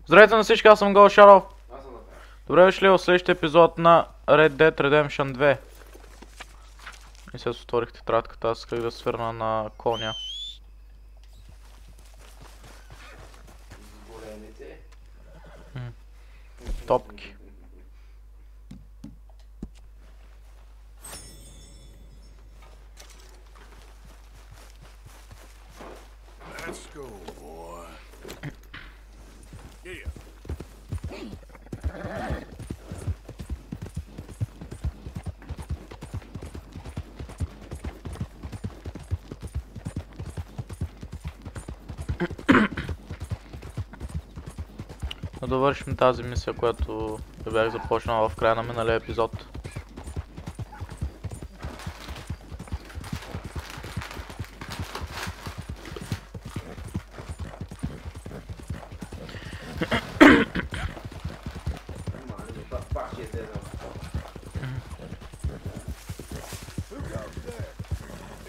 Здравейте на всички, аз съм Гол Шаров. Аз съм направил. Добре дошли в следващия епизод на Red Dead Redemption 2. И сега отворих тетрадката, аз исках да свърна на коня. Големите. Топки. Let's go, boy. Yeah. Да довършим тази мисия, която бях започнал в края на миналия епизод.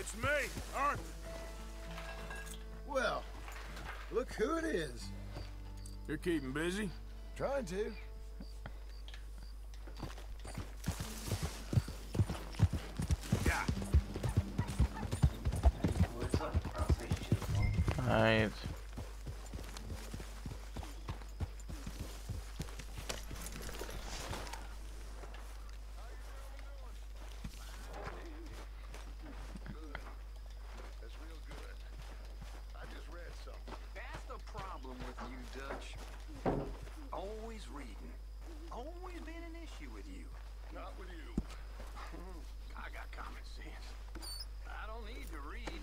It's me, Arthur. Well, look who it is. You're keeping busy? Trying to. Yeah. Айде. That's real good. I just read something. That's the problem with you, Dutch. Always reading. Always been an issue with you. Not with you. I got common sense. I don't need to read.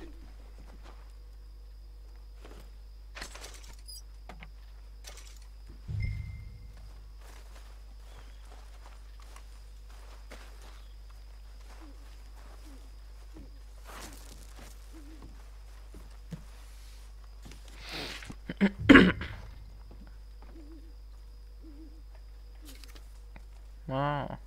А.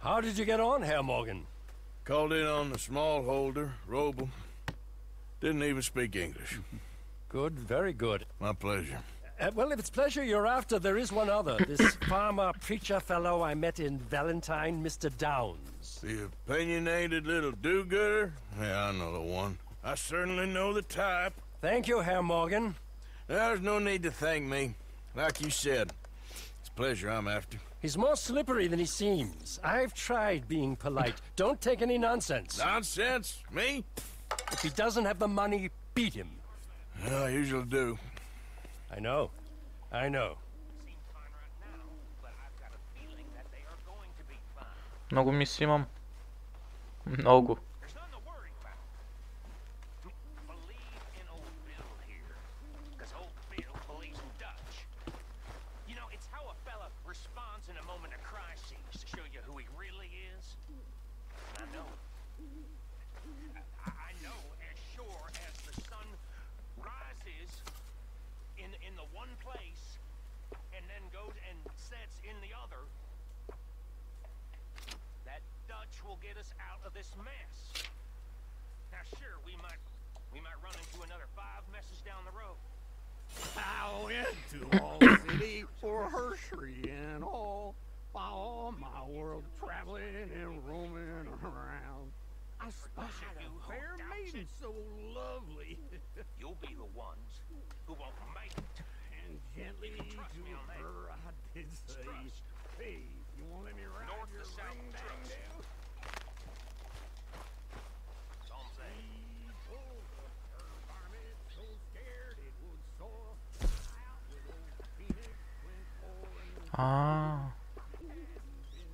How did you get on, Herr Morgan? Called in on the small holder, Roble. Didn't even speak English. Good, very good. My pleasure. Well, if it's pleasure you're after, there is one other. This farmer preacher fellow I met in Valentine, Mr. Downs. The opinionated little do-gooder? Yeah, I know the one. I certainly know the type. Thank you, Herr Morgan. There's no need to thank me. Like you said, it's pleasure I'm after. He's more slippery than he seems. I've tried being polite. Don't take any nonsense. Nonsense? Me? If he doesn't have the money, beat him. I usually do. I know. I know. Много мисли имам. Много. In the one place and then goes and sets in the other, that Dutch will get us out of this mess. Now sure, we might run into another 5 messes down the road. I went to all city for herstory and all, by all my world traveling and roaming around. I spied a fair maiden so lovely. You'll be the ones who won't make it. And gently to her I did say, hey, you won't let me ride North your to south, ring dang trust. do? That's all I'm saying. He pulled up her varmint so scared it would soar. Out with old Phoenix went pouring. А. Been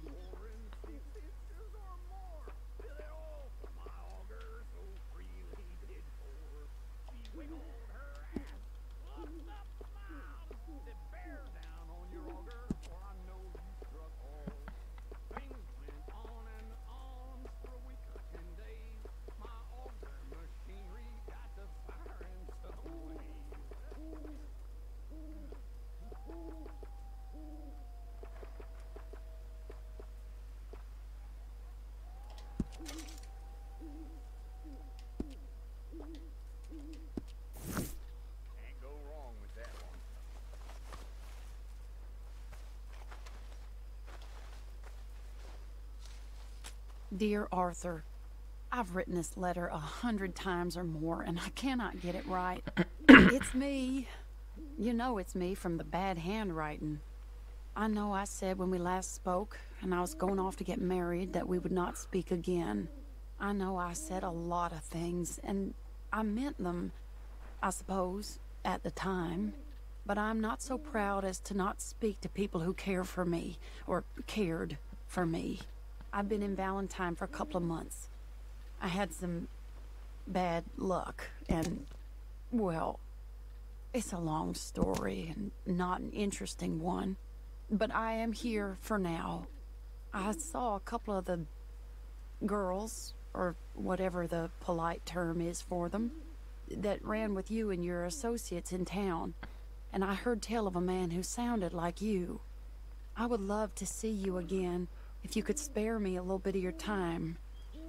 pouring 6 inches or more. Till it all from my auger so freely did pour. She wiggled her ass, fluffed up my mouth, said bear down on your auger, for I know you struck all. Things went on and on for a week or 10 days. My auger machinery got to firing some way. Dear Arthur, I've written this letter 100 times or more, and I cannot get it right. It's me. You know it's me from the bad handwriting. I know I said when we last spoke, and I was going off to get married, that we would not speak again. I know I said a lot of things, and I meant them, I suppose, at the time. But I'm not so proud as to not speak to people who care for me, or cared for me. I've been in Valentine for a couple of months. I had some bad luck, and, well, it's a long story and not an interesting one. But I am here for now. I saw a couple of the girls, or whatever the polite term is for them, that ran with you and your associates in town. And I heard tell of a man who sounded like you. I would love to see you again, if you could spare me a little bit of your time.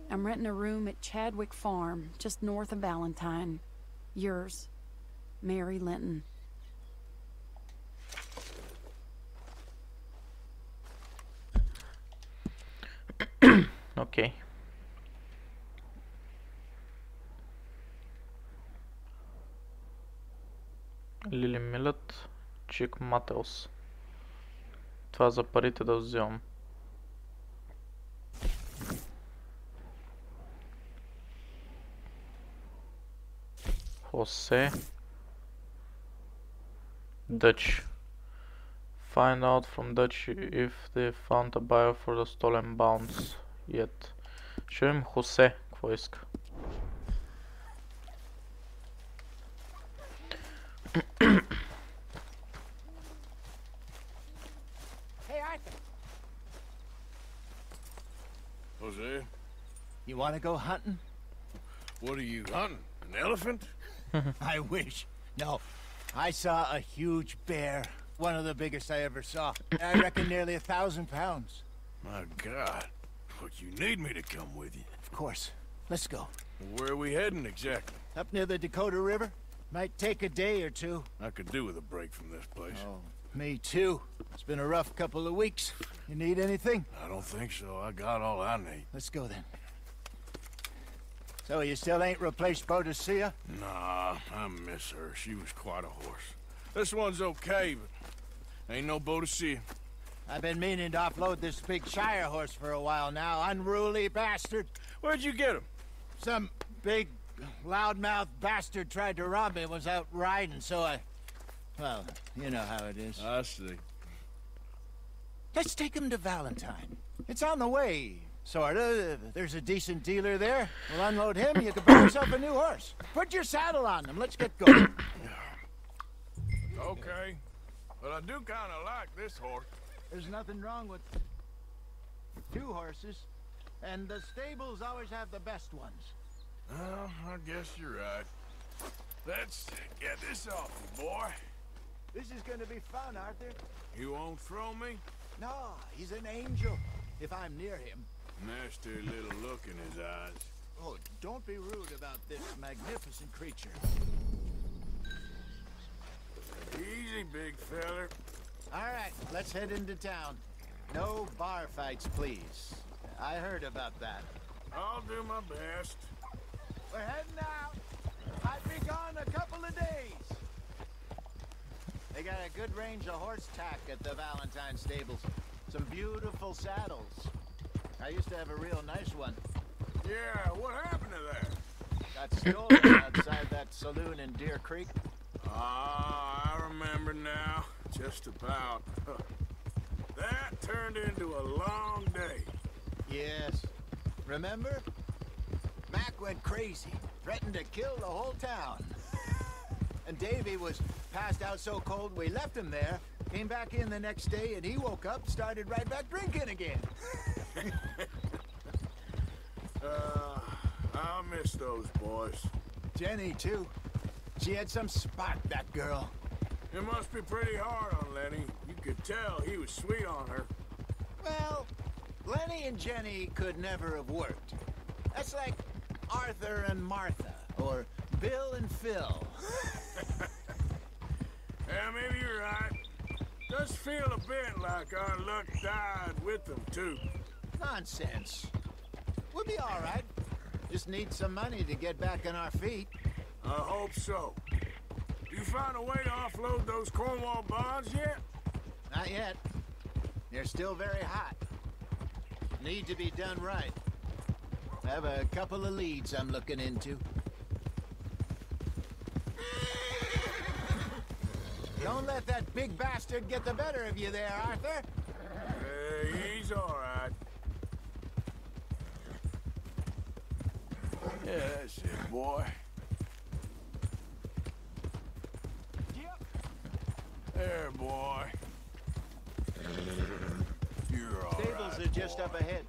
I'm renting a room at Chadwick Farm, just north of Valentine. Yours, Mary Linton. Окей. Лили Милет, Чик Мателс. Това за парите да вземам. Хосе. Dutch. Find out from Dutch if they found a buyer for the stolen bounce yet. Ще видим Хосе, какво иска. Hey, Arthur. Jose, You want to go hunting? what are you hunting? An elephant? I wish. No. I saw a huge bear. One of the biggest I ever saw. I reckon nearly 1,000 pounds. My God. But you need me to come with you. Of course. Let's go. Where are we heading exactly? Up near the Dakota River. Might take a day or two. I could do with a break from this place. Oh, me too. It's been a rough couple of weeks. You need anything? I don't think so. I got all I need. Let's go then. So you still ain't replaced Boadicea? Nah, I miss her. She was quite a horse. This one's okay, but ain't no Boadicea. I've been meaning to offload this big Shire horse for a while now. Unruly bastard. Where'd you get him? Some big, loudmouth bastard tried to rob me and was out riding, so I... Well, you know how it is. I see. Let's take him to Valentine. It's on the way, sorta. There's a decent dealer there. We'll unload him, you can buy yourself a new horse. Put your saddle on him, let's get going. Okay. But I do kind of like this horse. There's nothing wrong with two horses, and the stables always have the best ones. Well, I guess you're right. Let's get this off you, boy. This is gonna be fun, Arthur. You won't throw me? No, he's an angel, if I'm near him. Nasty little look in his eyes. Oh, don't be rude about this magnificent creature. Easy, big feller. All right, let's head into town. No bar fights, please. I heard about that. I'll do my best. We're heading out. I'd be gone a couple of days. They got a good range of horse tack at the Valentine stables. Some beautiful saddles. I used to have a real nice one. Yeah, what happened to that? Got stolen outside that saloon in Deer Creek. Ah, I remember now. Just about. That turned into a long day. Yes. Remember? Mac went crazy, threatened to kill the whole town. And Davy was passed out so cold we left him there, came back in the next day, and he woke up, started right back drinking again. I'll miss those boys. Jenny, too. She had some spot, that girl. It must be pretty hard on Lenny. You could tell he was sweet on her. Well, Lenny and Jenny could never have worked. That's like Arthur and Martha, or Bill and Phil. Yeah, maybe you're right. Does feel a bit like our luck died with them, too. Nonsense. We'll be all right. Just need some money to get back on our feet. I hope so. You found a way to offload those Cornwall bonds yet? Not yet. They're still very hot. Need to be done right. I have a couple of leads I'm looking into. Don't let that big bastard get the better of you there, Arthur. He's all right. Yeah, that's it, boy. Yep. There, boy. You're all Stables right, are just boy. up ahead.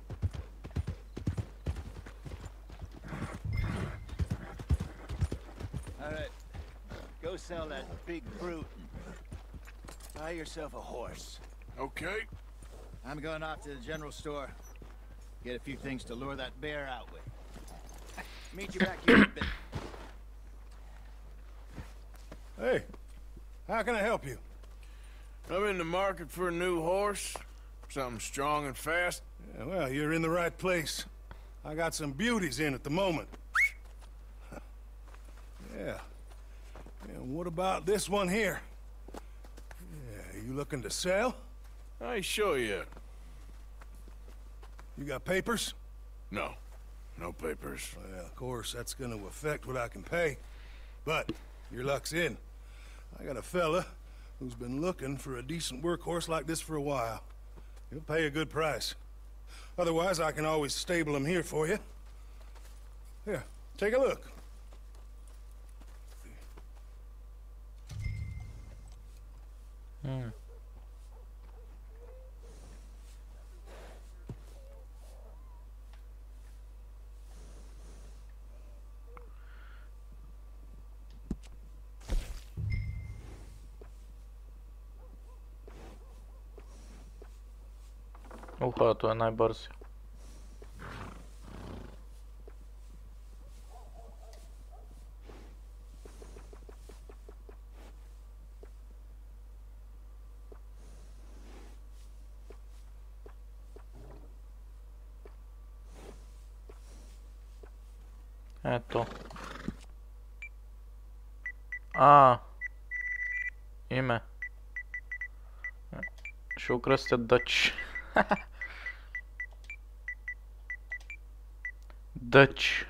All right. Go sell that big brute and buy yourself a horse. Okay. I'm going off to the general store. Get a few things to lure that bear out with. Meet you back here in a bit. Hey, how can I help you? I'm in the market for a new horse. Something strong and fast. Yeah, well, you're in the right place. I got some beauties in at the moment. Yeah. And what about this one here? Yeah, you looking to sell? I ain't sure yet. You got papers? No. No papers. Well, of course, that's gonna affect what I can pay. But your luck's in. I got a fella who's been looking for a decent workhorse like this for a while. He'll pay a good price. Otherwise, I can always stable him here for you. Here, take a look. Уха, той е най-бързи. Ето. Име. Ще окръстя Дъч. Дъч.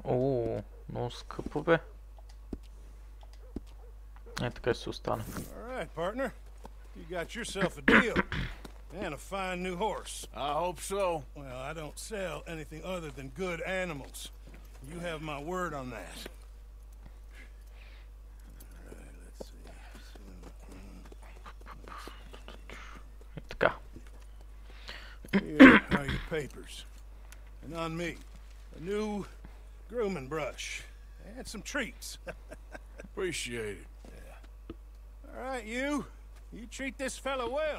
О, много скъпо бе. Е, така ще се остане. All right, partner. You got yourself a deal. And a fine new horse. I hope so. Well, I don't sell anything other than good animals. You have my word on that. All right, let's see. Така. Here are your papers. And on me, a new grooming brush. And some treats. Appreciate it. All right, you treat this fella well.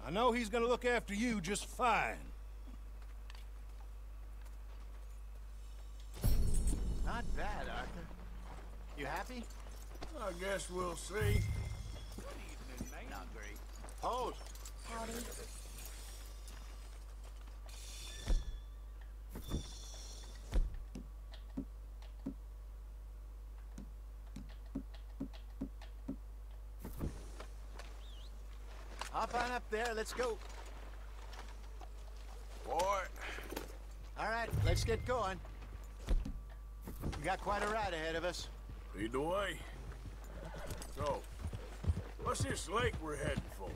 I know he's gonna look after you just fine. Not bad, Arthur. You happy? I guess we'll see. Good evening, mate. Not great. Hold. Howdy. Hop on up there. Let's go. Boy. All right, let's get going. We got quite a ride ahead of us. Lead the way. So, what's this lake we're heading for?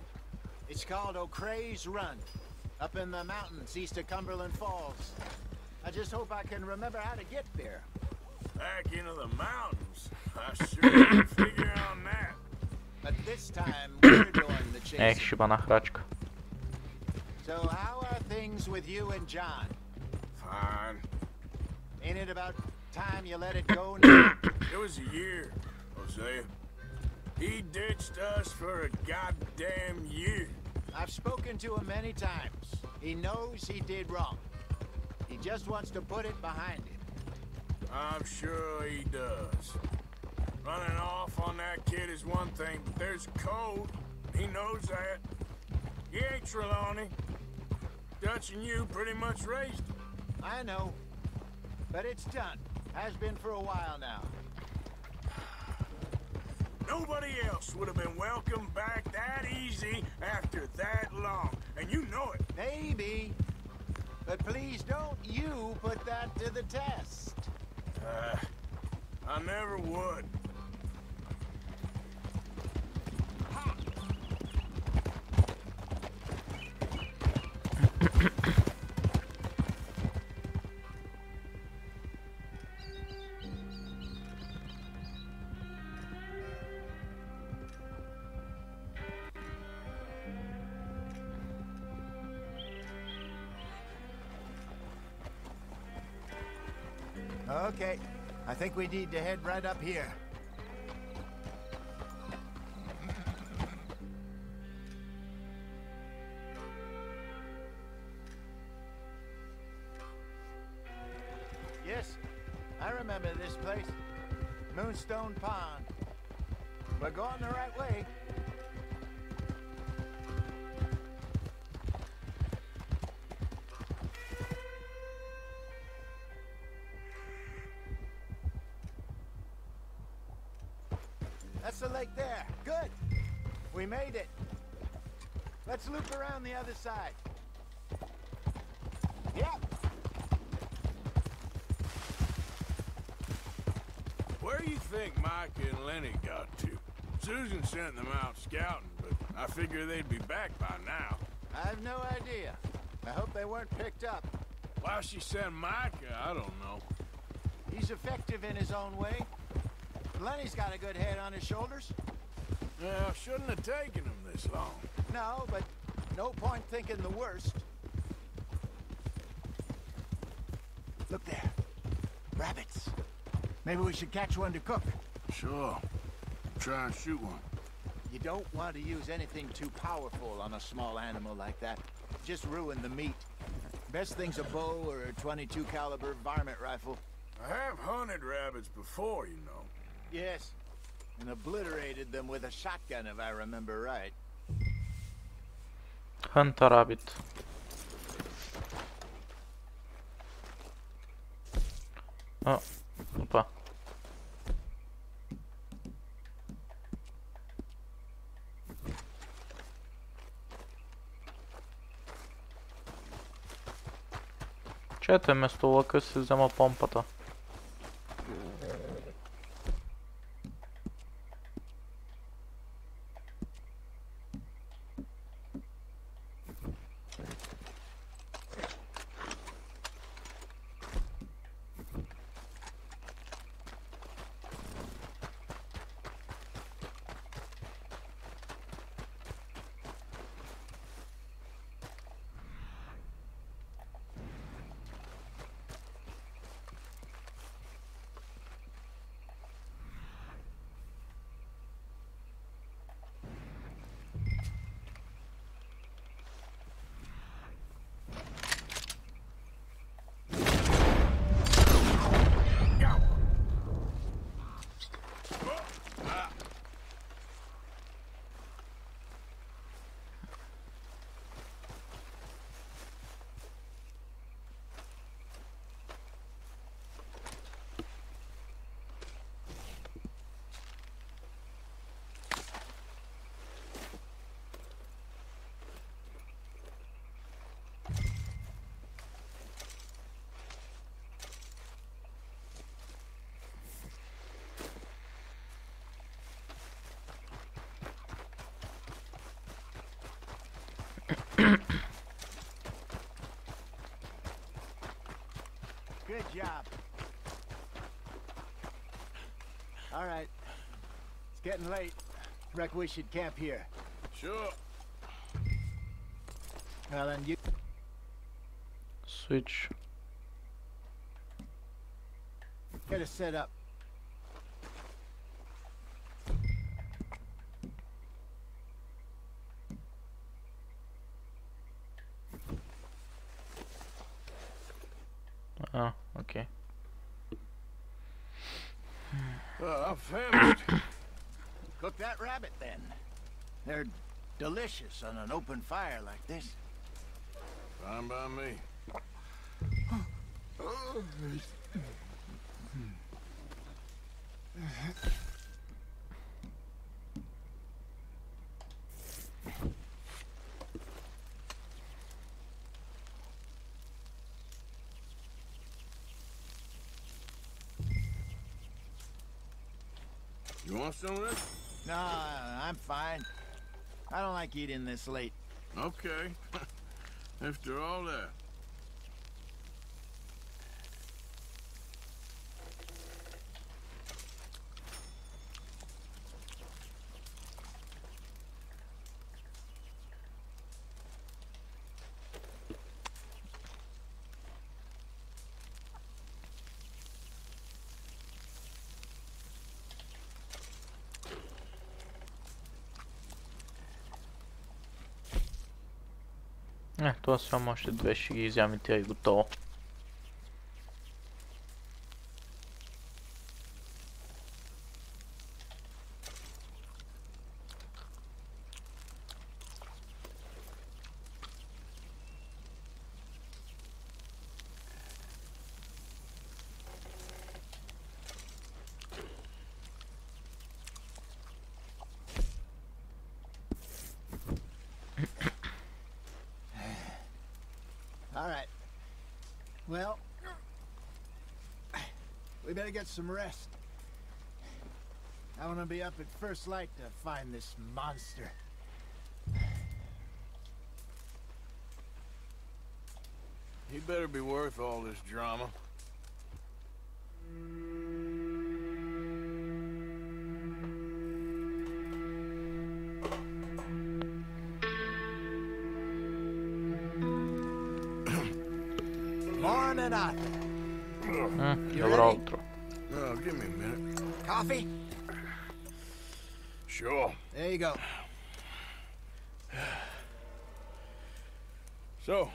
It's called O'Creagh's Run, up in the mountains east of Cumberland Falls. I just hope I can remember how to get there. Back into the mountains. I sure can figure on that. But this time, we're doing the chasing. Ех, шибана храчка. So how are things with you and John? Fine. Ain't it about time you let it go now? It was a year, Hosea. He ditched us for a goddamn year. I've spoken to him many times. He knows he did wrong. He just wants to put it behind him. I'm sure he does. Running off on that kid is one thing, but there's code. He knows that. He ain't Trelawney. Dutch and you pretty much raised him. I know. But it's done. Has been for a while now. Nobody else would have been welcomed back that easy after that long. And you know it. Maybe. But please don't you put that to the test. I never would. Okay, I think we need to head right up here. Yes, I remember this place. Moonstone Pond. We're going the right way. That's the lake there. Good. We made it. Let's loop around the other side. Yep. Where do you think Mike and Lenny got to? Susan sent them out scouting, but I figure they'd be back by now. I have no idea. I hope they weren't picked up. Why she sent Micah, I don't know. He's effective in his own way. Lenny's got a good head on his shoulders. Well, shouldn't have taken him this long. No, but no point thinking the worst. Look there. Rabbits. Maybe we should catch one to cook. Sure. Try and shoot one. You don't want to use anything too powerful on a small animal like that. Just ruin the meat. Best thing's a bow or a .22 caliber varmint rifle. I have hunted rabbits before, you know. Yes, and obliterated them with a shotgun if I remember right. Hunt a rabbit. O, opa. Чете, вместо лъка си взема помпата. Good job. All right. It's getting late. Reckon we should camp here. Sure. Well, then you... Switch. Get us set up. Окей. I'm famished. Cook that rabbit then. They're delicious on an open fire like this. Fine by me. You want some of this? No, I'm fine. I don't like eating this late. Okay. After all that. Това само още две ще ги изям и тя и готово. All right. Well, we better get some rest. I want to be up at first light to find this monster. He better be worth all this drama. Morning, Arthur. You Добро ready? утро. Oh, give me a minute. Coffee? Sure. There you go. So,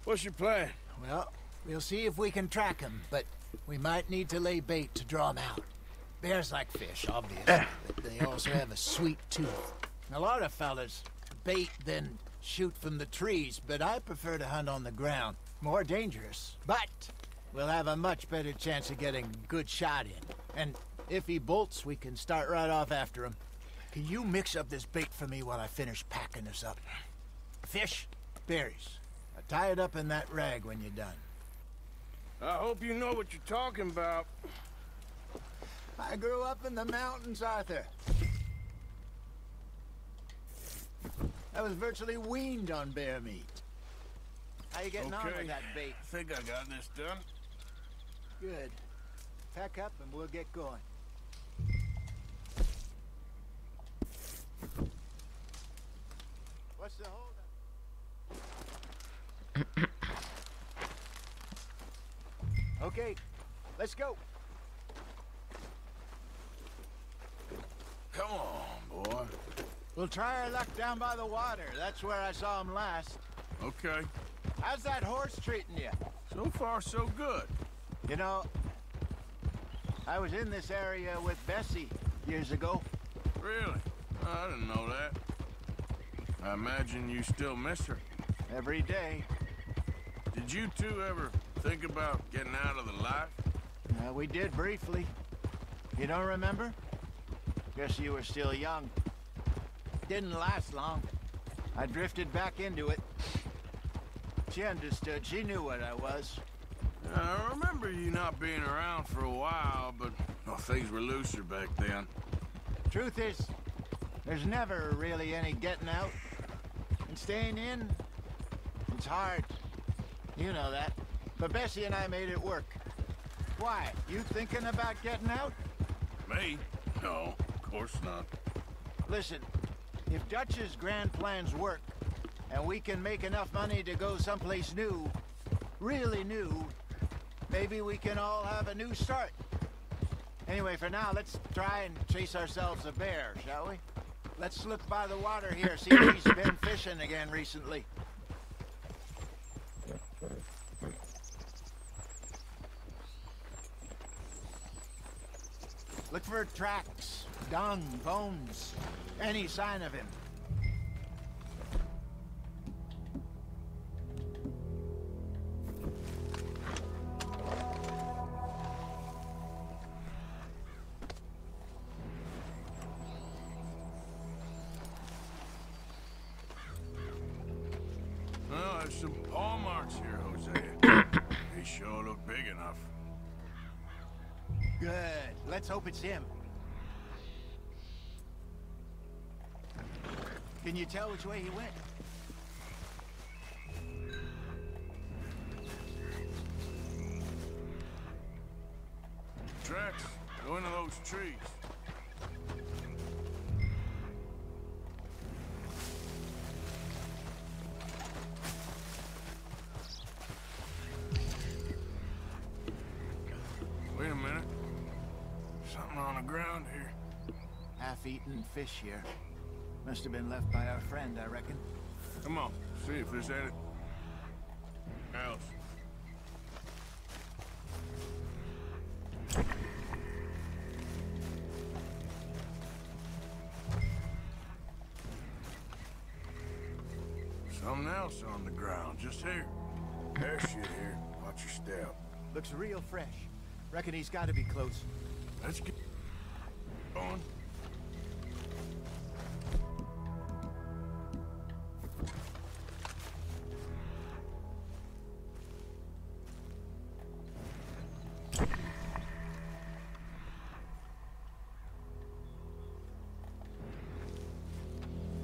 what's your plan? Well, we'll see if we can track him, but we might need to lay bait to draw him out. Bears like fish, obviously, but they also have a sweet tooth. A lot of fellas bait then shoot from the trees, but I prefer to hunt on the ground. More dangerous, but we'll have a much better chance of getting a good shot in. And if he bolts, we can start right off after him. Can you mix up this bait for me while I finish packing this up? Fish, berries. Tie it up in that rag when you're done. I hope you know what you're talking about. I grew up in the mountains, Arthur. I was virtually weaned on bear meat. How you getting on with that bait? I think I got this done. Good. Pack up and we'll get going. What's the holdup? Okay, let's go. Come on, boy. We'll try our luck down by the water. That's where I saw him last. Okay. How's that horse treating you? So far, so good. You know, I was in this area with Bessie years ago. Really? I didn't know that. I imagine you still miss her. Every day. Did you two ever think about getting out of the life? We did briefly. You don't remember? Guess you were still young. Didn't last long. I drifted back into it. She understood. She knew what I was. I remember you not being around for a while, but well, things were looser back then. Truth is, there's never really any getting out. And staying in, it's hard. You know that. But Bessie and I made it work. Why? You thinking about getting out? Me? No, of course not. Listen, if Dutch's grand plans work, and we can make enough money to go someplace new, really new, maybe we can all have a new start. Anyway, for now, let's try and chase ourselves a bear, shall we? Let's look by the water here, see if he's been fishing again recently. Look for tracks, dung, bones, any sign of him. Oh, there's some paw marks here, Jose. They sure look big enough. Good. Let's hope it's him. Can you tell which way he went? Tracks. Go into those trees. Wait a minute. Something on the ground here. Half-eaten fish here. Must have been left by our friend, I reckon. Come on, see if there's anything else. Something else on the ground, just here. There's shit here. Watch your step. Looks real fresh. Reckon he's got to be close. Let's get going.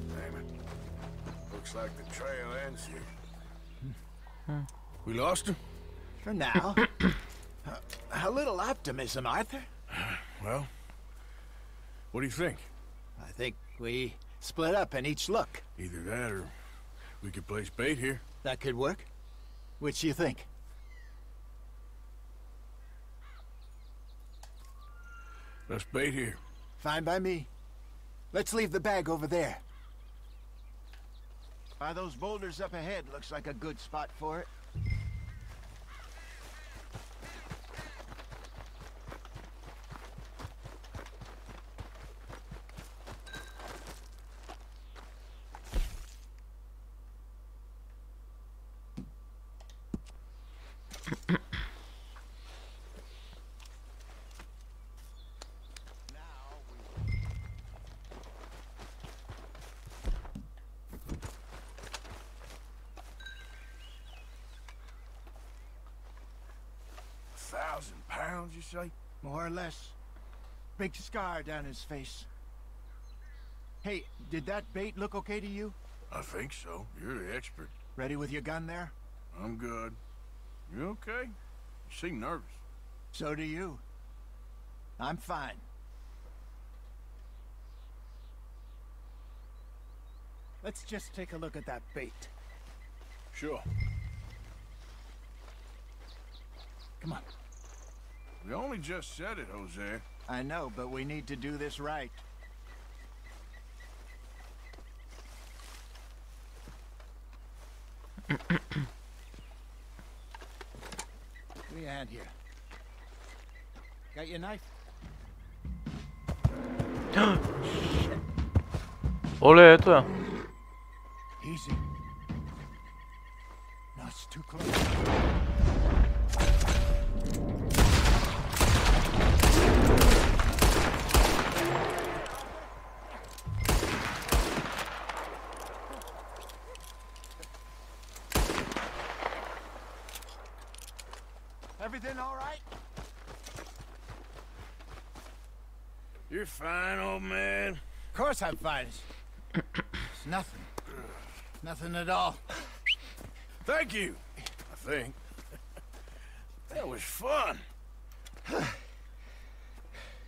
Damn it. Looks like the trail ends here. We lost him? For now. A little optimism, Arthur. Well, what do you think? I think we split up and each look. Either that or we could place bait here. That could work. Which do you think? Let's bait here. Fine by me. Let's leave the bag over there. By those boulders up ahead, looks like a good spot for it. £1,000, you say? More or less. Big scar down his face. Hey, did that bait look okay to you? I think so. You're the expert. Ready with your gun there? I'm good. You okay? You seem nervous. So do you. I'm fine. Let's just take a look at that bait. Sure. Come on. We only just said it, Jose. I know, but we need to do this right. Give me a hand here. Got your knife? Оле, ето я. Easy. No, it's too close. Everything all right? You're fine, old man. Of course I'm fine. It's nothing. Nothing at all. Thank you, I think. That was fun.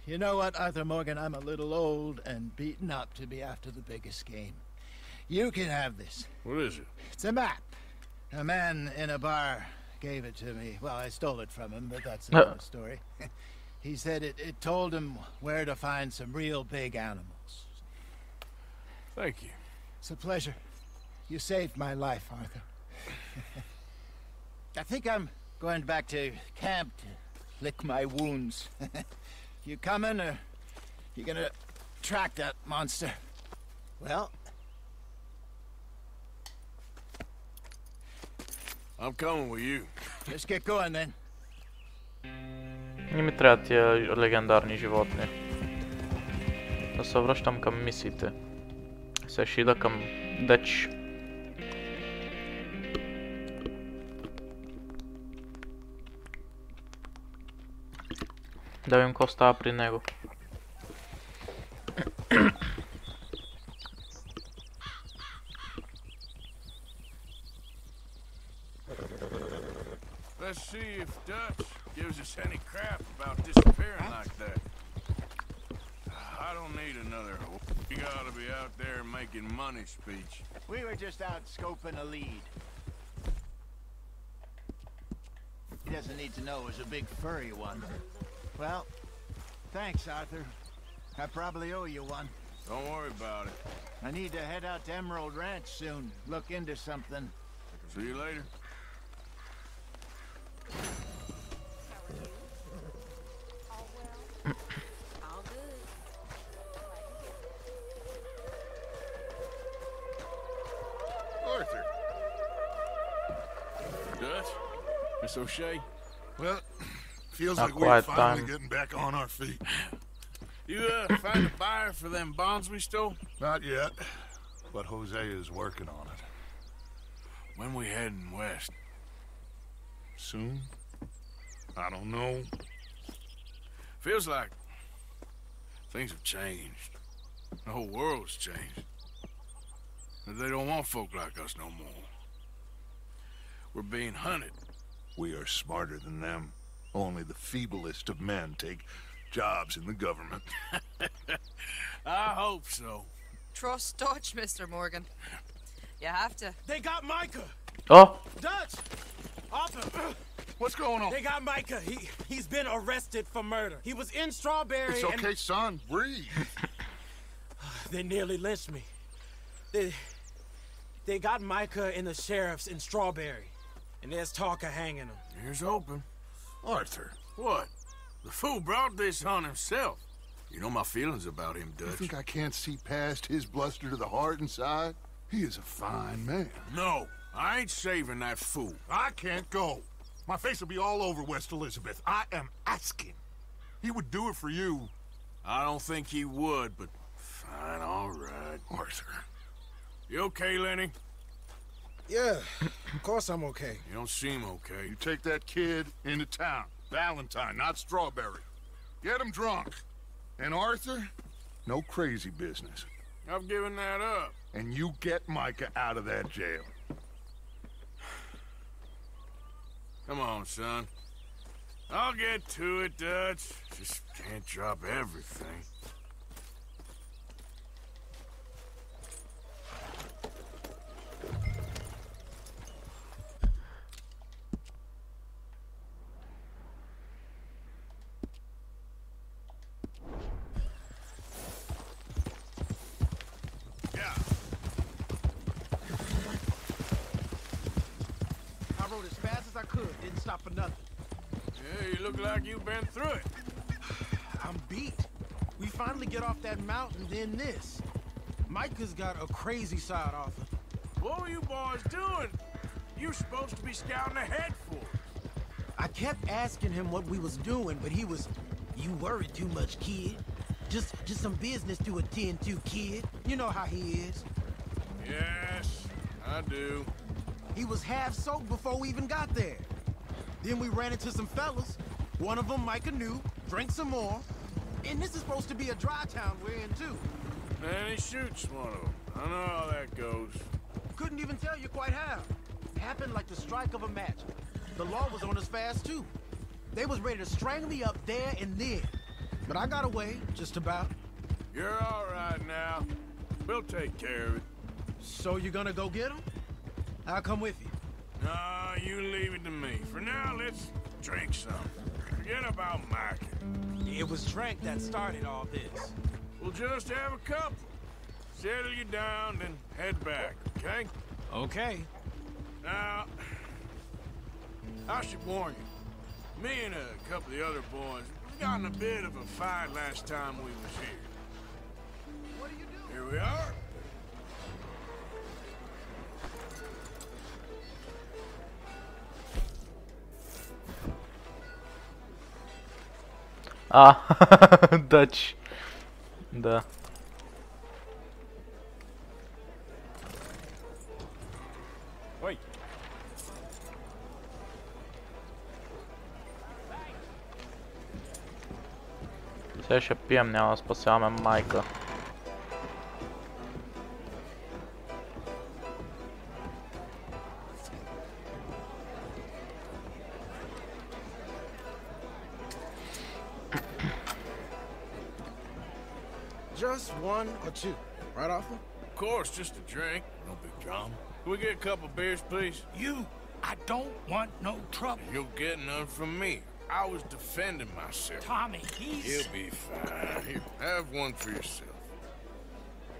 You know what, Arthur Morgan? I'm a little old and beaten up to be after the biggest game. You can have this. What is it? It's a map. A man in a bar gave it to me. Well, I stole it from him, but that's another story. He said it told him where to find some real big animals. Thank you. It's a pleasure. You saved my life, Arthur. I think I'm going back to camp to lick my wounds. You coming, or you gonna track that monster? Well, I'm coming with you. just get going then. Не ми трябва тия легендарни животни. Да се връщам към мисиите. Сега ще ида към Деч. Да видим какво става при него. Let's see if Dutch gives us any crap about disappearing like that. I don't need another hoe. You gotta be out there making money speech. We were just out scoping a lead. He doesn't need to know it was a big furry one. Well, thanks, Arthur. I probably owe you one. Don't worry about it. I need to head out to Emerald Ranch soon. Look into something. See you later. Arthur. Dutch? Miss O'Shea? Well, feels Not like we're quite finally done. getting back on our feet. You find a buyer for them bonds we stole? Not yet, but Jose is working on it. When we heading west? Soon? I don't know. Feels like things have changed. The whole world's changed. They don't want folk like us no more. We're being hunted. We are smarter than them. Only the feeblest of men take jobs in the government. I hope so. Trust Dutch, Mr. Morgan. You have to. They got Micah! Oh! Dutch! Arthur! What's going on? They got Micah. He's been arrested for murder. He was in Strawberry. It's okay, son. Breathe. They nearly lynched me. They got Micah and the sheriffs in Strawberry. And there's talk of hanging him. Here's hoping. Arthur. What? The fool brought this on himself. You know my feelings about him, You Dutch. think I can't see past his bluster to the heart inside? He is a fine man. No, I ain't saving that fool. I can't go. My face will be all over West Elizabeth. I am asking. He would do it for you. I don't think he would, but fine, all right. Arthur. You okay, Lenny? Yeah, of course I'm okay. You don't seem okay. You take that kid into town. Valentine, not Strawberry. Get him drunk. And Arthur, no crazy business. I've given that up. And you get Micah out of that jail. Come on, son. I'll get to it, Dutch. Just can't drop everything. I rode as fast as I could, didn't stop for nothing. Yeah, you look like you've been through it. I'm beat. We finally get off that mountain, then this. Micah's got a crazy side offer. What were you boys doing? You were supposed to be scouting ahead for us. I kept asking him what we was doing, but he was, "You worry too much, kid. Just some business to attend to, kid. You know how he is." Yes, I do. He was half soaked before we even got there. Then we ran into some fellas. One of them Micah knew, drank some more. And this is supposed to be a dry town we're in, too. And he shoots one of them. I know how that goes. Couldn't even tell you quite how. Happened like the strike of a match. The law was on us fast, too. They was ready to strangle me up there and then. But I got away, just about. You're all right now. We'll take care of it. So you gonna go get him? I'll come with you. No, you leave it to me. For now, let's drink some. Forget about Micah. It was Trank that started all this. We'll just have a couple. Settle you down, then head back, okay? Okay. Now, I should warn you. Me and a couple of the other boys, got in a bit of a fight last time we was here. What are you doing? Here we are. Дач. Да. Ой. Сега ще пием, няма да спасяваме майка. Just one or two, right, Arthur? Of course, just a drink. No big drama. Can we get a couple beers, please? You, I don't want no trouble. You'll get none from me. I was defending myself. Tommy, he's... He'll be fine. Here, have one for yourself.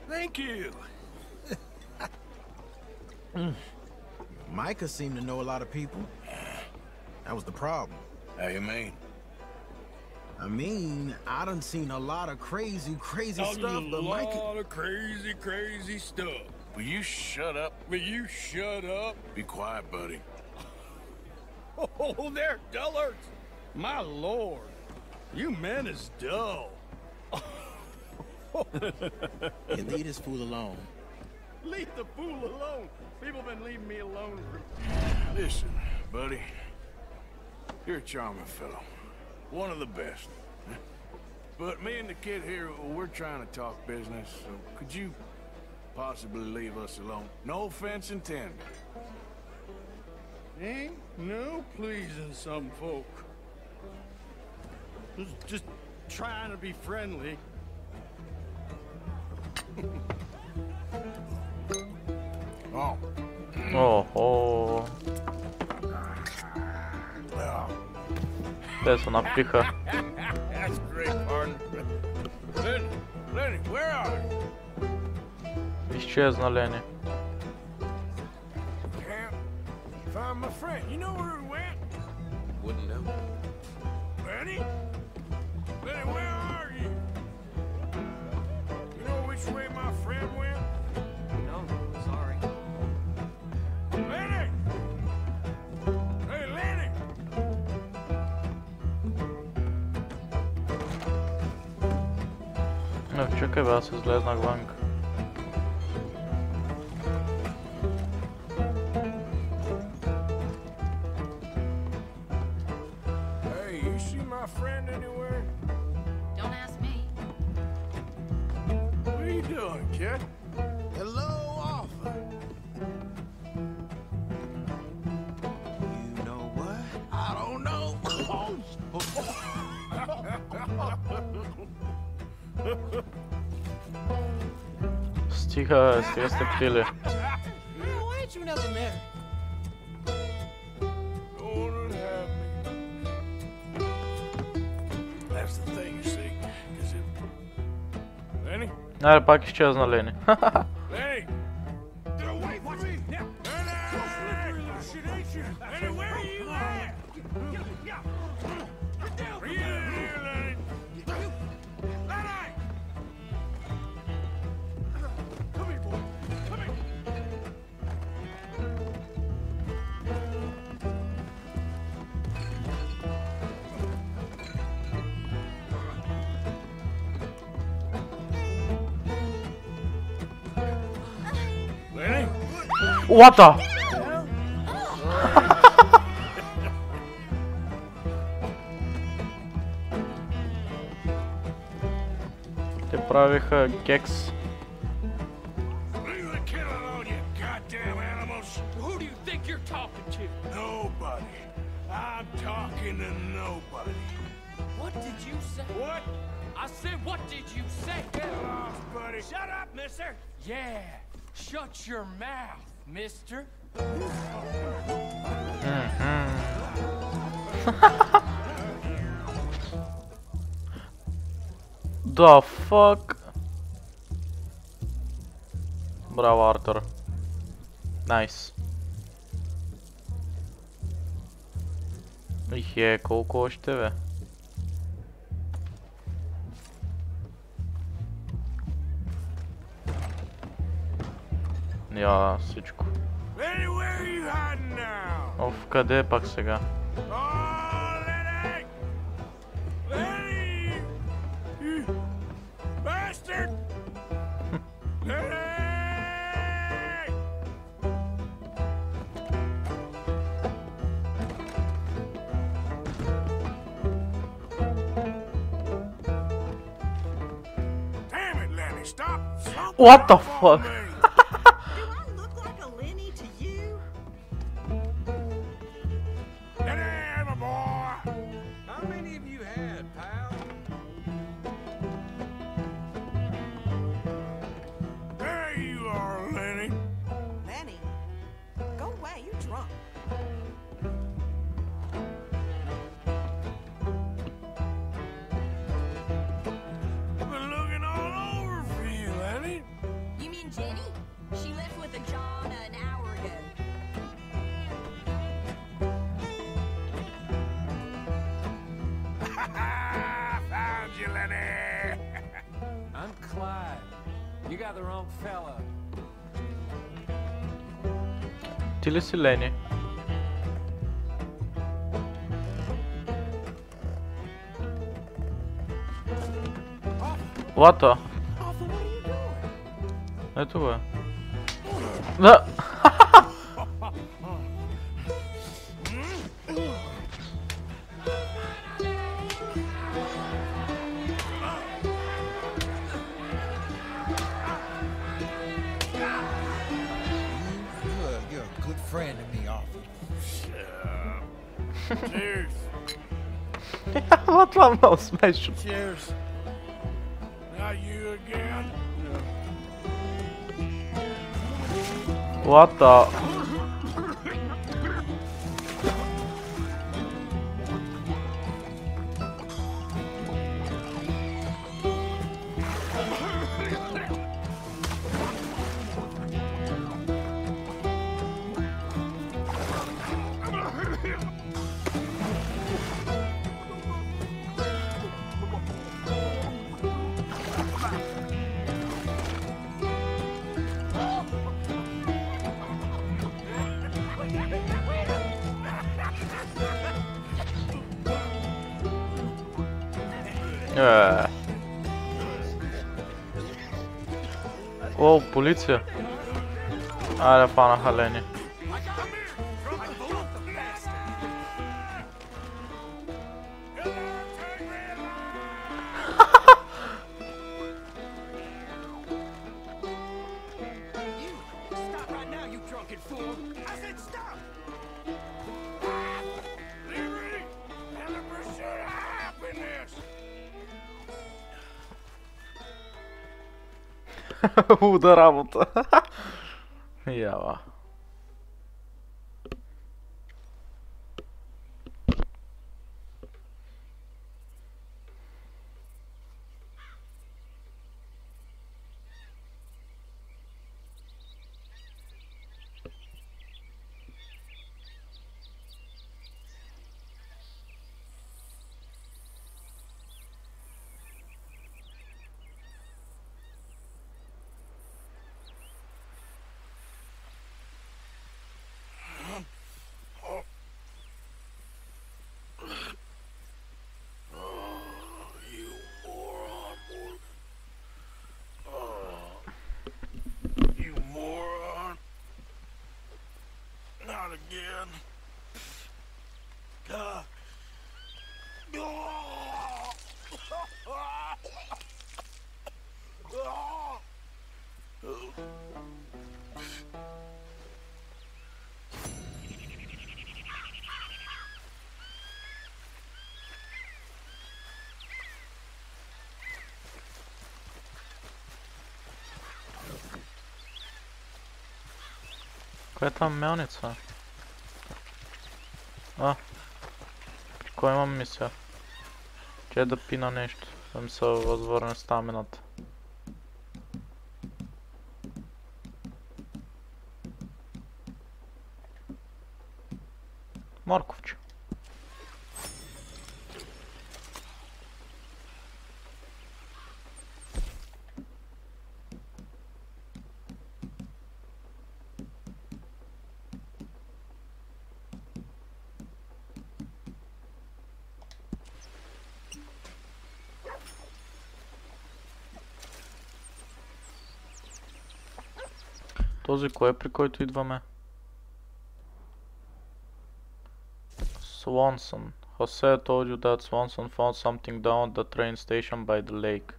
Thank you. Micah seemed to know a lot of people. That was the problem. How you mean? I mean, I done seen a lot of crazy stuff, but Micah... A lot of crazy stuff. Will you shut up? Will you shut up? Be quiet, buddy. Oh, they're dullards. My lord. You men is dull. You leave this fool alone. Leave the fool alone. People been leaving me alone for... Listen, buddy. You're a charming fellow. One of the best. But me and the kid here, we're trying to talk business, so could you possibly leave us alone? No offense intended. Ain't no pleasing some folk. Just trying to be friendly. Oh. Охо. Well. Те са напиха. That's great, partner. Lenny, where are you? Изчезна Лени. Can't find my friend. You know where he went? Wouldn't know. Lenny? Lenny, where are you? You know which way my friend went? No, sorry. Lenny! Hey, Lenny! Чакай бе, аз излезнах вънка. Hey, you see my friend anywhere? Don't ask me. What are you doing, kid? Hello, Arthur. You know what? I don't know. Стига сте пили. Why ain't you never married? No one would have me. That's the thing, you see. 'Cause it... Lenny? Айде, пак изчезна Лени. Lenny! Get away from me! Lenny! Lenny, where are you at? Are you in here, Lenny? Lenny! Come here, boy. Come here. Lenny? What the? Те правиха кекс. Leave the kid alone, you goddamn animals! Who do you think you're talking to? Nobody. I'm talking to nobody. What did you say? What? I said, what did you say? Get lost, buddy. Shut up, mister. Yeah, shut your mouth, mister. The fuck? Браво, Артур. Найс. Колко още бе? Я всичко. Lenny, where are you hiding now? Оф, къде е пак сега? Oh, Lenny! Lenny! You bastard! Lenny! Damn it, Lenny! Stop! What the fuck? Do I look like a Lenny to you? Lenny, my boy! How many of you had, pal? There you are, Lenny. Lenny? Go away, you're drunk. I've been looking all over for you, Lenny. You mean Jenny? She left with a John an hour ago. Found you, Lenny. I'm Clyde. You got the wrong fella. Ти ли си Лени? Лата. Ето го е. Да! You're a good friend to me, officer. Cheers. Ама това е много смешно. Cheers. Now you again? What the... О, полиция. Айде, фанаха Лени. Stop right now, you drunken fool! I said stop! Liberty and the pursuit of happiness. Луда работа. Яла. Again. Коя е там мелница? А, кой имам мисля? Че е да пина нещо, да ми се възвърне стамината. Морковче. Този кой е, при който идваме? Swanson. Jose told you that Swanson found something down at the train station by the lake.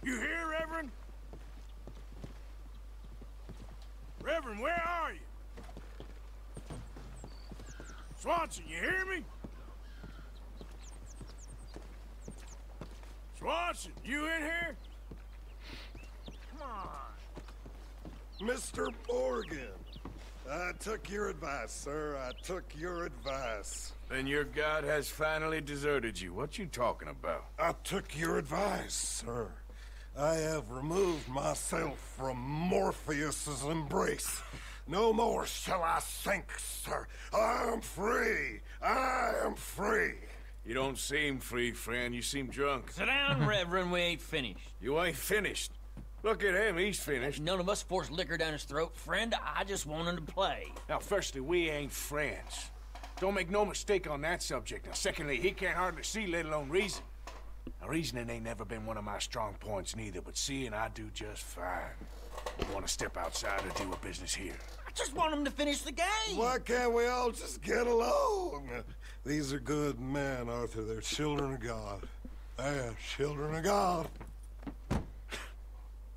You here, Reverend? Reverend, where are you? Swanson, you hear me? Swanson, you in here? Come on. Mr. Morgan, I took your advice, sir. I took your advice. Then your god has finally deserted you. What you talking about? I took your advice, sir. I have removed myself from Morpheus's embrace. No more shall I sink, sir. I am free. I am free. You don't seem free, friend. You seem drunk. Sit down, Reverend. We ain't finished. You ain't finished. Look at him. He's finished. None of us forced liquor down his throat. Friend, I just want him to play. Now, firstly, we ain't friends. Don't make no mistake on that subject. Now, secondly, he can't hardly see, let alone reason. Now, reasoning ain't never been one of my strong points neither, but seeing I do just fine. You want to step outside or do a business here? I just want him to finish the game. Why can't we all just get along? These are good men, Arthur. They're children of God. They're children of God.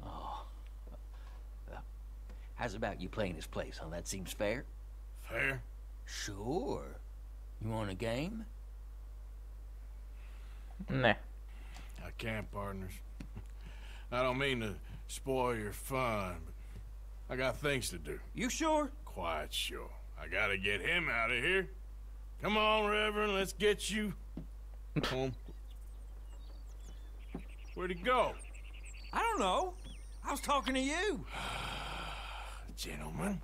Oh. How's about you playing his place, huh? That seems fair? Fair? Sure. You want a game? Ne. I can't, partners. I don't mean to spoil your fun, but I got things to do. You sure? Quite sure. I gotta get him out of here. Come on, Reverend, let's get you home. Where'd he go? I don't know. I was talking to you. Gentlemen.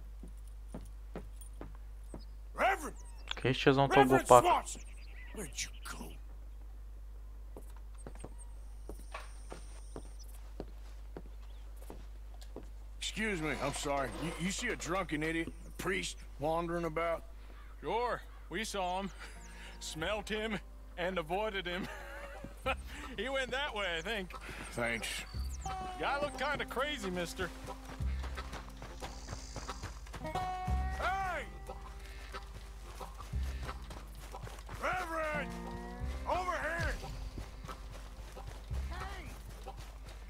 Reverend! Că изчезнал този Reverend глупак. Swanson! Where'd you go? Excuse me, I'm sorry. You see a drunken idiot, a priest, wandering about? Sure, we saw him, smelt him, and avoided him. He went that way, I think. Thanks. Guy looked kind of crazy, mister. Hey! Reverend! Over here! Hey!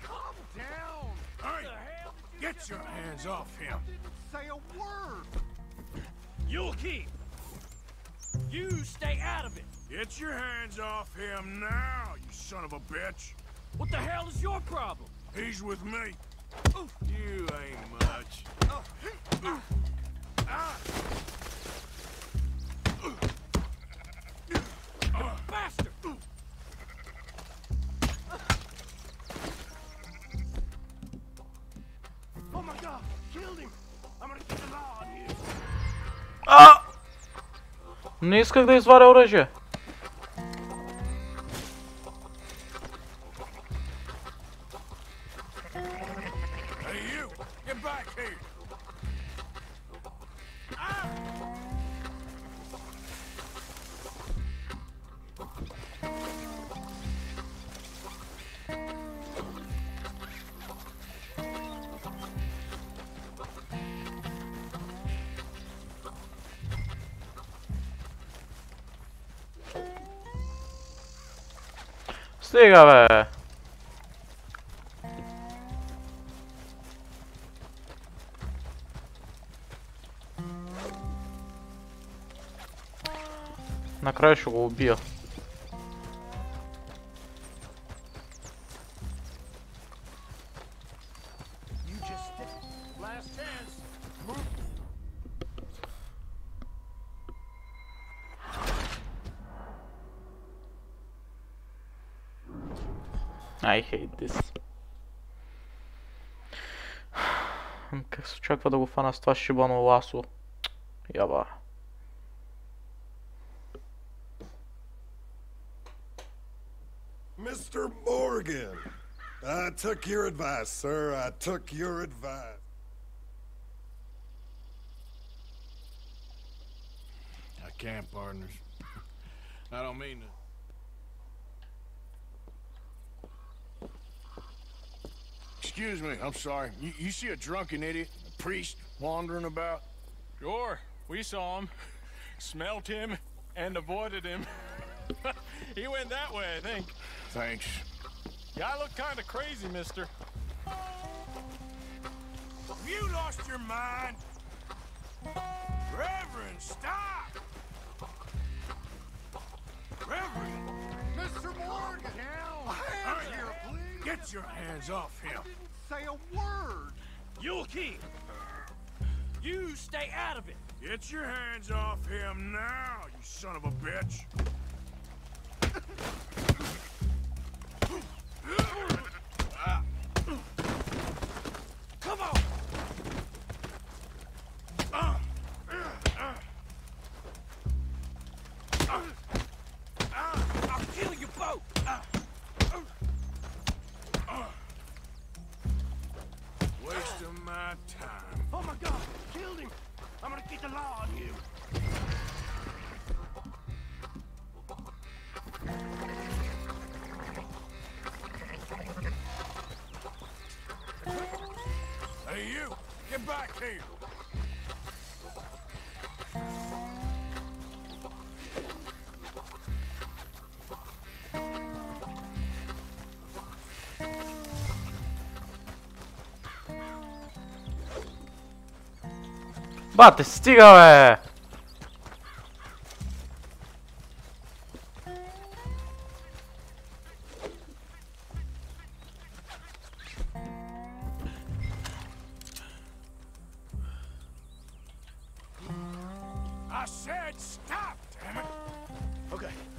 Calm down! Hey! Get your hands off him! Say a word! You'll keep. You stay out of it. Get your hands off him now, you son of a bitch! What the hell is your problem? He's with me. You ain't much. Bastard! Oh my god! Killed him! I'm gonna get the law on you! Не исках да изваря оръжие. Hey, you! Get back here! Стига, бе! Накрая ще го убия. You just stick. Last chance. I hate this. Как се очаква да го фана с това шибано ласо? Яба. Mr. Morgan, I took your advice, sir. I took your advice. I can't, partners. I don't mean to Excuse me, I'm sorry. You see a drunken idiot, a priest, wandering about? Sure, we saw him, smelt him, and avoided him. He went that way, I think. Thanks. Guy looked kind of crazy, mister. Have you lost your mind? Reverend, stop! Reverend! Mr. Morgan! Now, Hands here, please! Get your hands off him! Say a word! You'll keep. You stay out of it. Get your hands off him now, you son of a bitch! Come on. I'll kill you both. Wasting my time. Oh my God! Killed him. I'm gonna keep the law on you. Hey, you! Get back here! Бате, стига, бе! I said stop, damn it!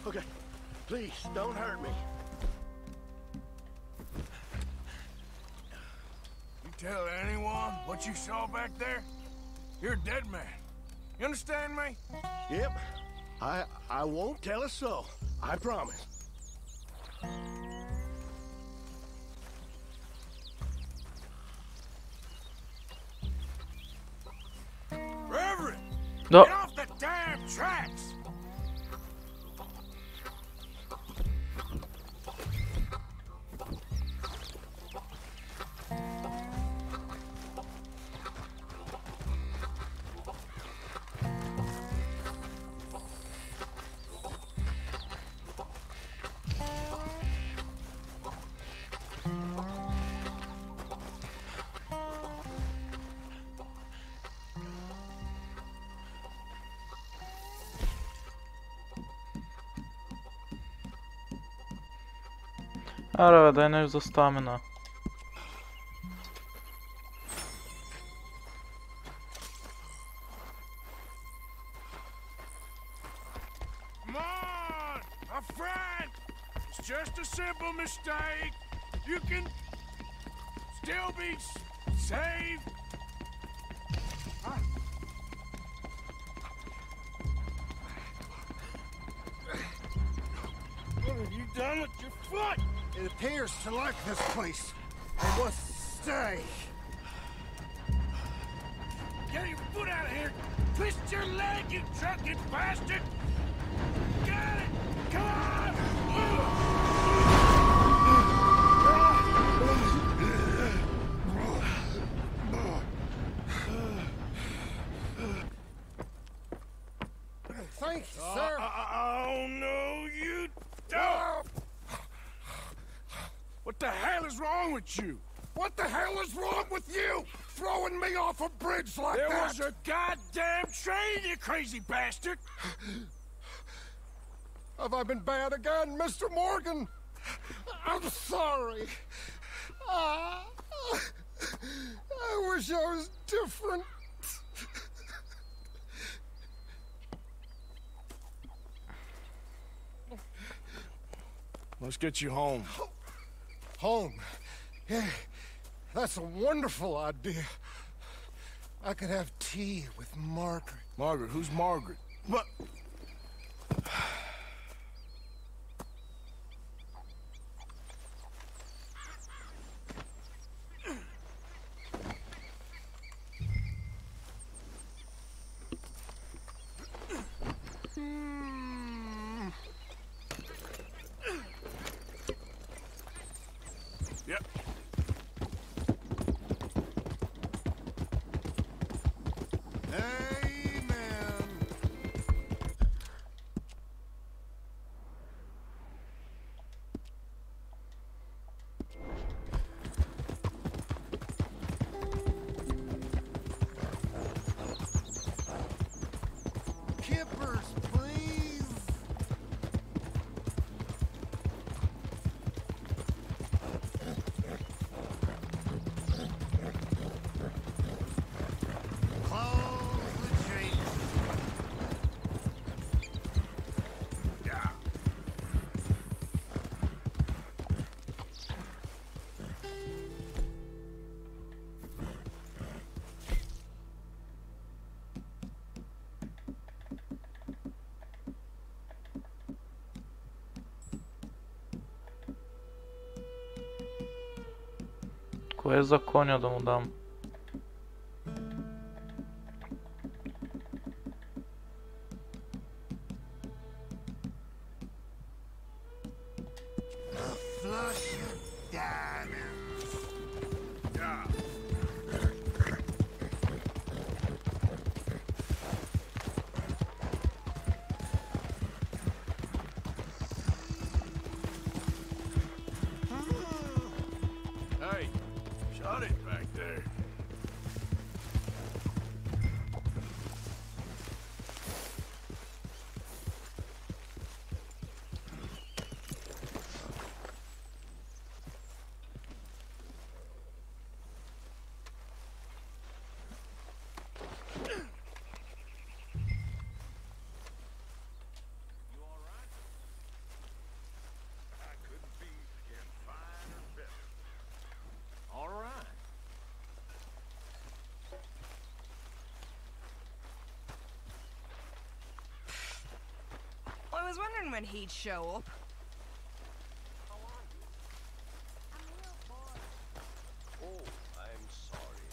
Okay. Please, don't hurt me. You tell anyone what you saw back there? You're a dead man. You understand me? Yep. I won't tell a soul. I promise. Reverend! No. Get off the damn tracks! Аре, бе, дай нещо за стамина. Come on! A friend! It's just a simple mistake. You can still be saved. What have you done with your foot? It appears to like this place. It wants to stay. Get your foot out of here! Twist your leg, you drunken bastard! Get it! Come on! Thank you, sir. Oh, no, you don't! What the hell is wrong with you? What the hell is wrong with you? Throwing me off a bridge like There that? was a goddamn train, you crazy bastard! Have I been bad again, Mr. Morgan? I'm sorry. I wish I was different. Let's get you home. Home? Yeah, that's a wonderful idea. I could have tea with Margaret. Margaret? Who's Margaret? What? Yep. kippers, please. Close the tree. Yeah. Кое за коня да му дам? Flush of diamonds. Yeah. Hey, shut it back there. You all right? I couldn't be in finer better. All right. Well, I was wondering when he'd show up. Oh, I'm sorry.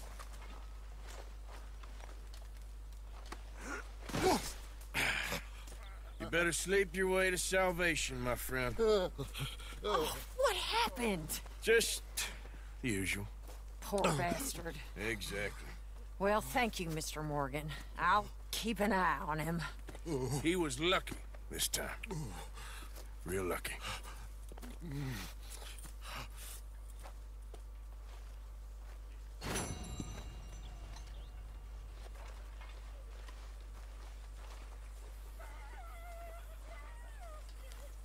You better sleep your way to salvation, my friend. What happened? Just the usual. Poor bastard. Exactly. Well, thank you, Mr. Morgan. I'll keep an eye on him. He was lucky this time. Real lucky.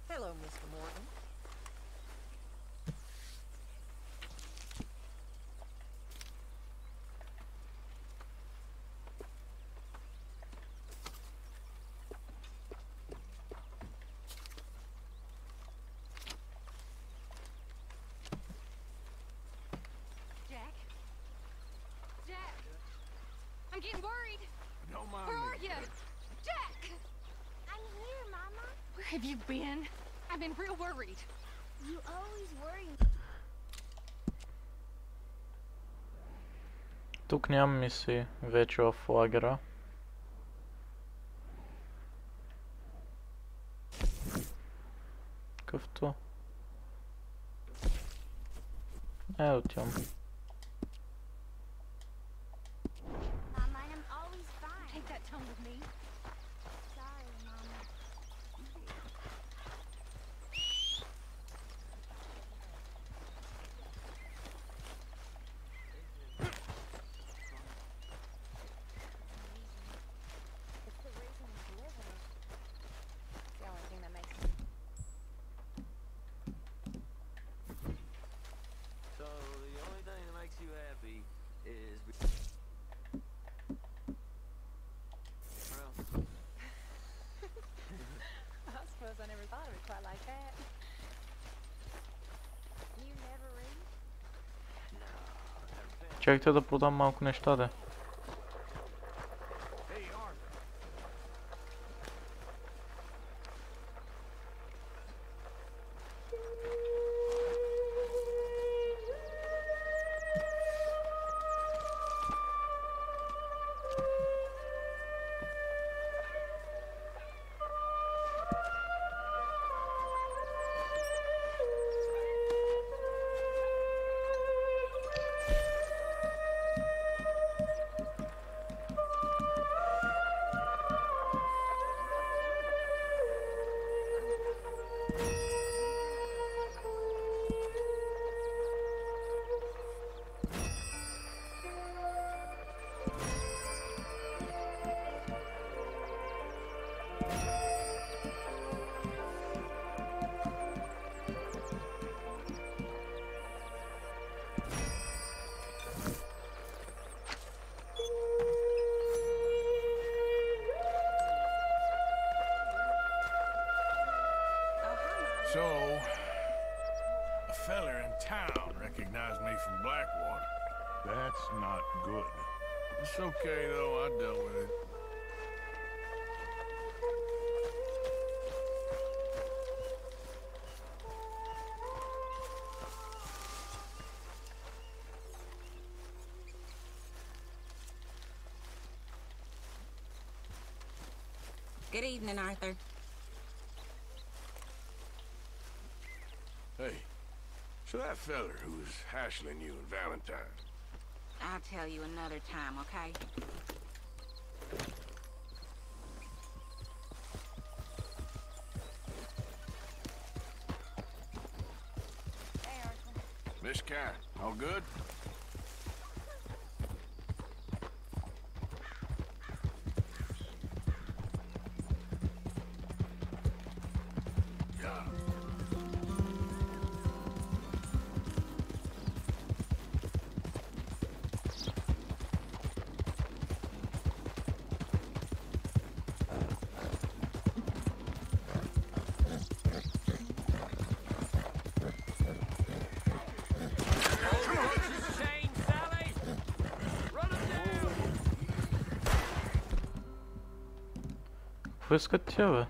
Hello, Mr. Morgan. Jack? Jack! I'm getting worried. Don't mind Where me. are you? Jack! I'm here, Mama. Where have you been? I've been real worried. You always worry. Тук нямам мисии вече в лагера. Какъвто. Отивам. Mama, I'm always fine. Take that tone with me. Sorry, Mama. It's the reason he's living. It's the only thing that makes him. So the only thing that makes you happy is. Well, I suppose I never thought of it quite like that. You never read? Чакайте да продам малко неща, де. Hey, Arthur. So, a feller in town recognized me from Blackwater. That's not good. It's okay, though. I dealt with it. Good evening, Arthur. Hey, so that feller who was hassling you in Valentine. I'll tell you another time, okay? Miss Cat, all good? Какво искат тя, бе?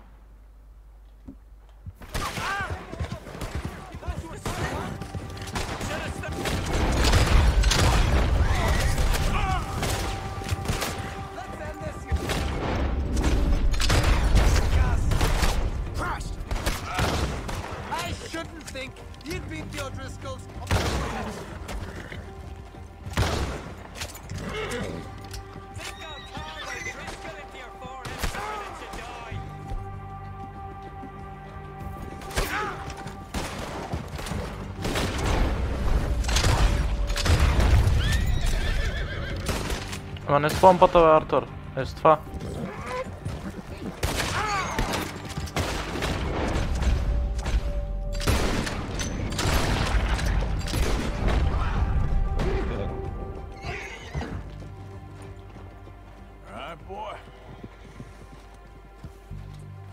Ама не с помпата, бе, Артур. Е с това.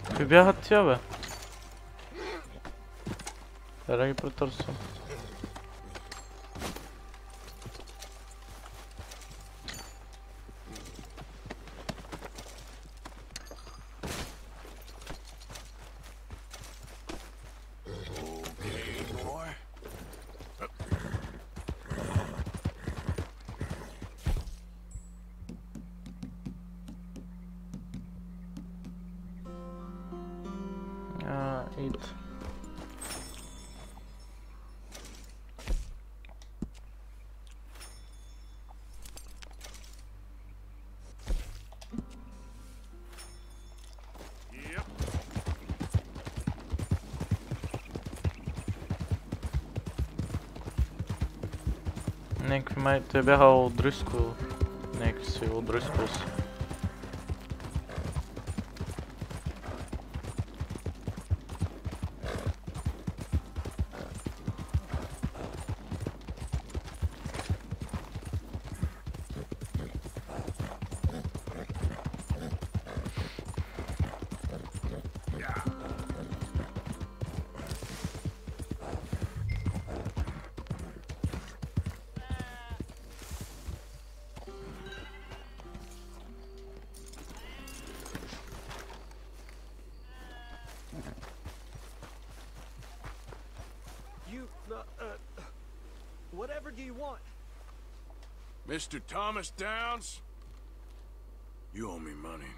Какви бяха тия, бе? Да ги претърсвам. Eat. Някакви май, те бяха отриско, някакви си отриско си. Whatever do you want? Mr. Thomas Downs? You owe me money.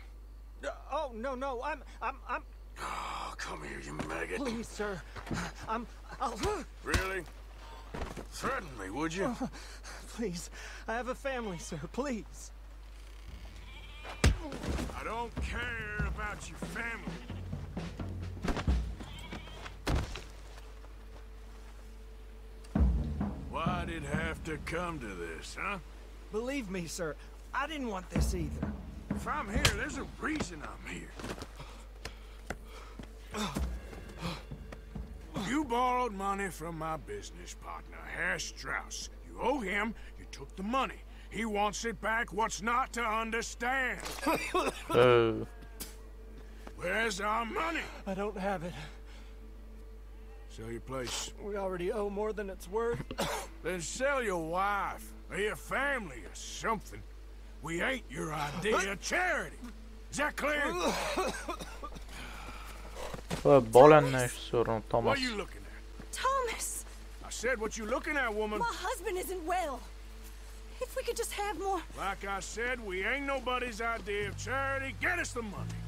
Oh, no, I'm... Oh, come here, you maggot. Please, sir. I'll... Really? Threaten me, would you? Please, I have a family, sir, please. I don't care about your family. Why'd it have to come to this, huh? Believe me, sir, I didn't want this either. If I'm here, there's a reason I'm here. You borrowed money from my business partner, Herr Strauss. You owe him, you took the money. He wants it back, what's not to understand? Where's our money? I don't have it. Sell your place. We already owe more than it's worth. Then sell your wife, or your family, or something. We ain't your idea of charity. Is that clear? Това е болен нещо, сигурно, What Томас. are you looking at? Thomas! I said what you looking at, woman. My husband isn't well. If we could just have more... Like I said, we ain't nobody's idea of charity. Get us the money.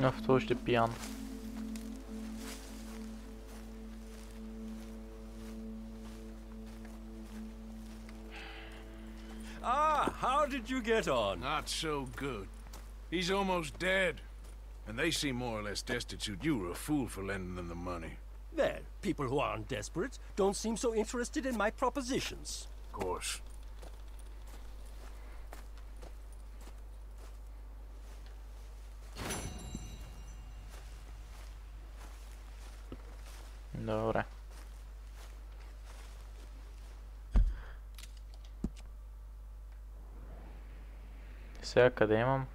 В това ще пиян. Ah, how did you get on? Not so good. He's almost dead. And they seem more or less destitute. You were a fool for lending them the money. Well, people who aren't desperate don't seem so interested in my propositions. Of course. Добре. Сега къде имам?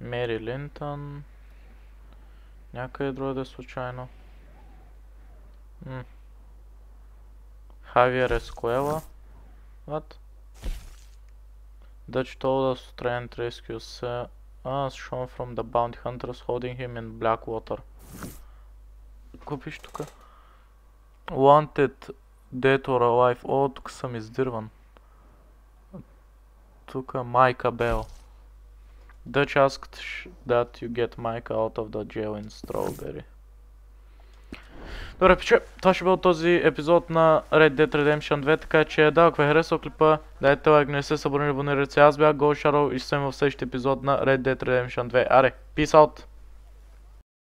Мери Линтън. Някъде другаде случайно. Хавиер Ескуела. What? Dutch told us to try and rescue us shown from the bounty hunters holding him in Blackwater. Какво пише тука? Wanted, dead or alive. О, тук съм издирван. Тука Майка Бел. Dutch asked that you get Mike out of the jail in Strawberry. Добре, пиче, това ще бъде този епизод на Red Dead Redemption 2, така че да, ако ви харесал клипа, дайте лайк, не се съборни, абонирайте се. Аз бях Go Shadow и ще съм в следващия епизод на Red Dead Redemption 2. Аре, peace out!